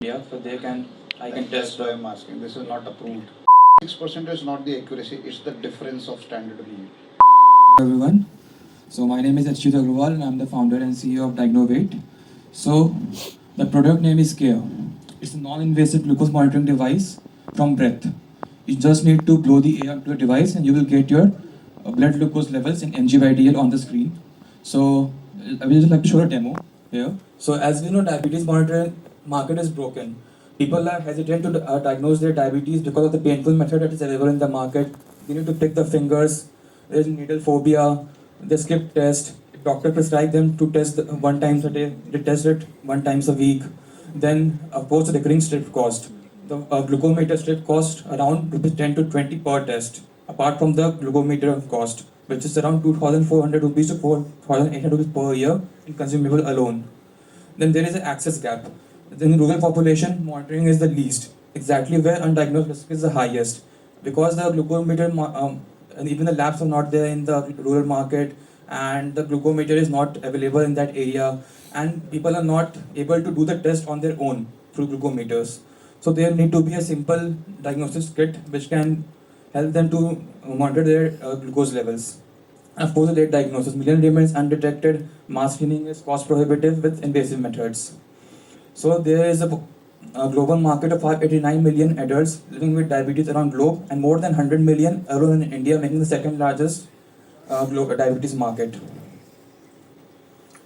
Yeah, so I can That's test why the. I'm asking. This is not approved. 6% is not the accuracy, it's the difference of standard mean. Everyone. So my name is Achyut Agrawal and I'm the founder and CEO of DiaBeat. So the product name is Care. It's a non-invasive glucose monitoring device from breath. You just need to blow the air to the device and you will get your blood glucose levels in mg/dl on the screen. So I will just like to show a demo here. So as we know, diabetes monitoring market is broken. People are hesitant to diagnose their diabetes because of the painful method that is available in the market. They need to prick the fingers. There's needle phobia. They skip test. Doctor prescribe them to test one times a day. They test it one times a week. Then, of course, the recurring strip cost. The glucometer strip cost around rupees 10 to 20 per test. Apart from the glucometer cost, which is around 2,400 rupees to 4,800 rupees per year in consumable alone. Then there is an access gap. In rural population, monitoring is the least, exactly where undiagnosed risk is the highest. Because the glucometer and even the labs are not there in the rural market, and the glucometer is not available in that area, and people are not able to do the test on their own through glucometers. So there need to be a simple diagnosis kit which can help them to monitor their glucose levels. Of course, late diagnosis. Million remains undetected. Mass screening is cost prohibitive with invasive methods. So there is a global market of 589 million adults living with diabetes around globe, and more than 100 million alone in India, making the second largest global diabetes market.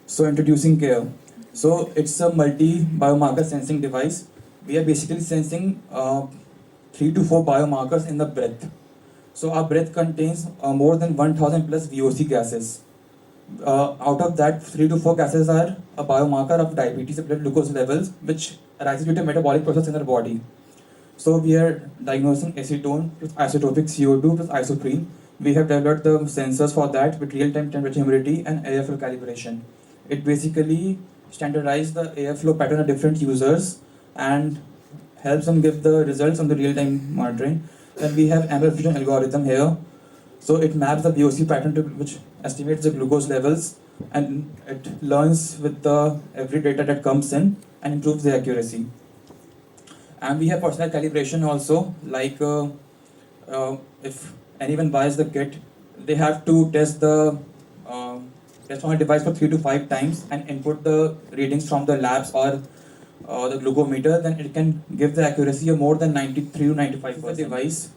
So introducing Care. So it's a multi-biomarker sensing device. We are basically sensing 3 to 4 biomarkers in the breath. So our breath contains more than 1000 plus VOC gases. Out of that, 3 to 4 gases are a biomarker of diabetes blood glucose levels, which arises due to metabolic process in our body. So we are diagnosing acetone with isotopic CO2 with isoprene. We have developed the sensors for that with real-time temperature, humidity, and airflow calibration. It basically standardizes the airflow pattern of different users and helps them give the results on the real-time monitoring. Then we have amplification algorithm here. So it maps the VOC pattern to which estimates the glucose levels, and it learns with the every data that comes in and improves the accuracy. And we have personal calibration also, like if anyone buys the kit, they have to uh, test on a device for 3 to 5 times and input the readings from the labs or the glucometer. Then it can give the accuracy of more than 93 to 95%. The device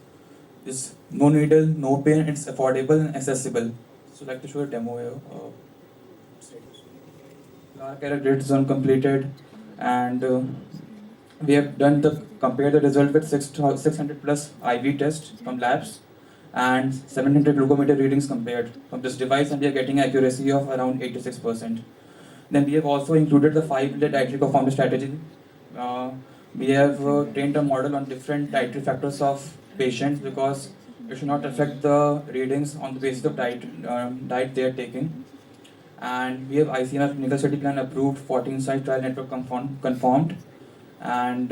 is no needle, no pain. It's affordable and accessible. So, I'd like to show a demo here. Clark error grid zone completed, and we have done the compare the result with 600 plus IV tests from labs and 700 glucometer readings compared from this device, and we are getting accuracy of around 86%. Then we have also included the 5-layer dietary performance strategy. Uh, we have trained a model on different dietary factors of patients because it should not affect the readings on the basis of diet they are taking. And we have ICMR clinical study plan approved, 14 site trial network conformed, and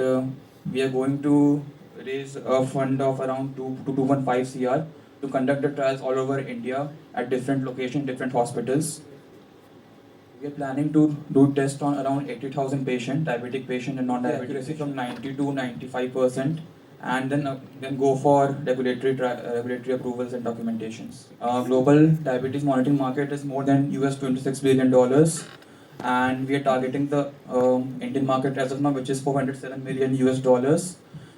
we are going to raise a fund of around 2 to 2.5 CR to conduct the trials all over India at different locations, different hospitals. We are planning to do tests on around 80,000 patients, diabetic patient and non-diabetic accuracy from 90 to 95%, and then go for regulatory approvals and documentations. Global diabetes monitoring market is more than US $26 billion, and we are targeting the Indian market as of now, which is 407 million US dollars.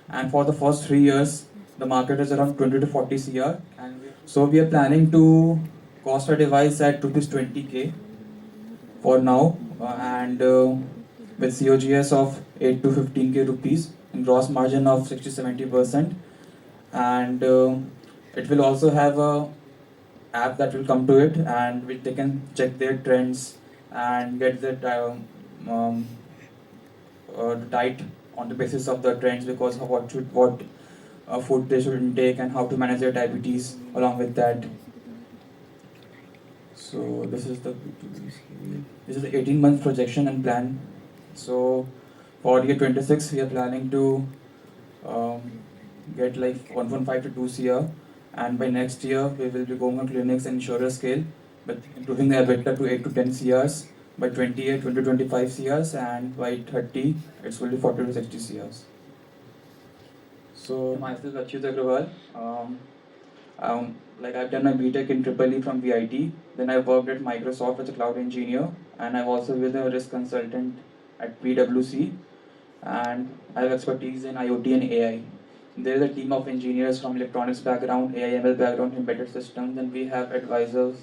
And for the first 3 years, the market is around 20 to 40 CR, and so we are planning to cost our device at rupees 20K for now, and with COGS of 8 to 15K rupees and gross margin of 60-70%, and it will also have a app that will come to it, and which they can check their trends and get their um, diet on the basis of the trends, because of what food they should intake and how to manage their diabetes along with that. So this is the 18-month projection and plan. So for year 26, we are planning to um, get like 1.5 to 2 CR, and by next year we will be going on clinics and insurer scale, but improving the EBITDA to 8 to 10 CRs by 28, 20 to 25 CRs, and by 30, it's will be 40 to 60 CRs. So myself, Achyut Agrawal. Like I've done my BTech in Triple E from VIT. Then I worked at Microsoft as a cloud engineer, and I've also been a risk consultant at PwC. And I have expertise in IoT and AI. There is a team of engineers from electronics background, AI ML background, embedded systems, and we have advisors,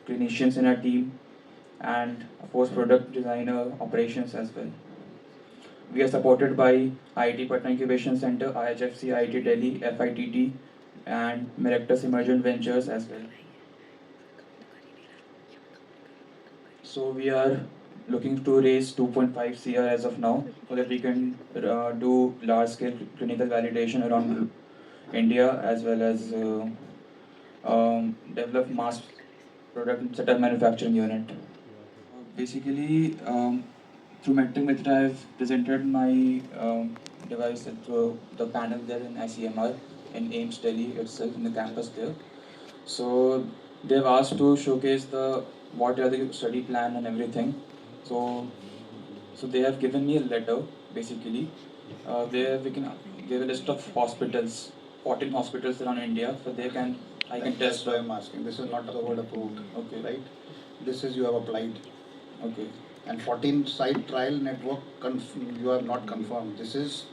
clinicians in our team, and of course product designer, operations as well. We are supported by IIT Patna Incubation Center, IHFC, IIT Delhi, FITT, and Merectus Emergent Ventures as well. So we are looking to raise 2.5 CR as of now, so that we can do large-scale clinical validation around India, as well as develop mass product setup manufacturing unit. Basically, through mentoring method, I've presented my device at the panel there in ICMR in AIMS Delhi itself, in the campus there. So they've asked to showcase the what are the study plan and everything. So so they have given me a letter basically, where we can give a list of hospitals, 14 hospitals around India, so they can I can That's test. why I'm asking. This is not the word approved. Okay. Right? This is you have applied. Okay. And 14 site trial network you have not confirmed. This is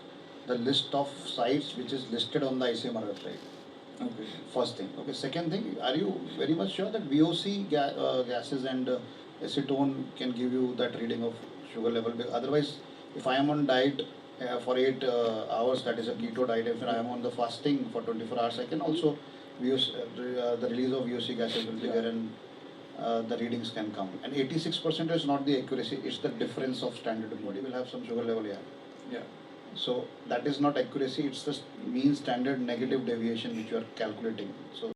the list of sites which is listed on the ICMR website. Okay. First thing. Okay. Second thing, are you very much sure that VOC gases and acetone can give you that reading of sugar level? Otherwise, if I am on diet for 8 hours, that is a keto diet, if I am on the fasting for 24 hours, I can also the release of VOC gases will be there, and the readings can come. And 86% is not the accuracy, it's the difference of standard. Body will have some sugar level, yeah. Yeah. So that is not accuracy, it's the mean standard negative deviation which you are calculating. So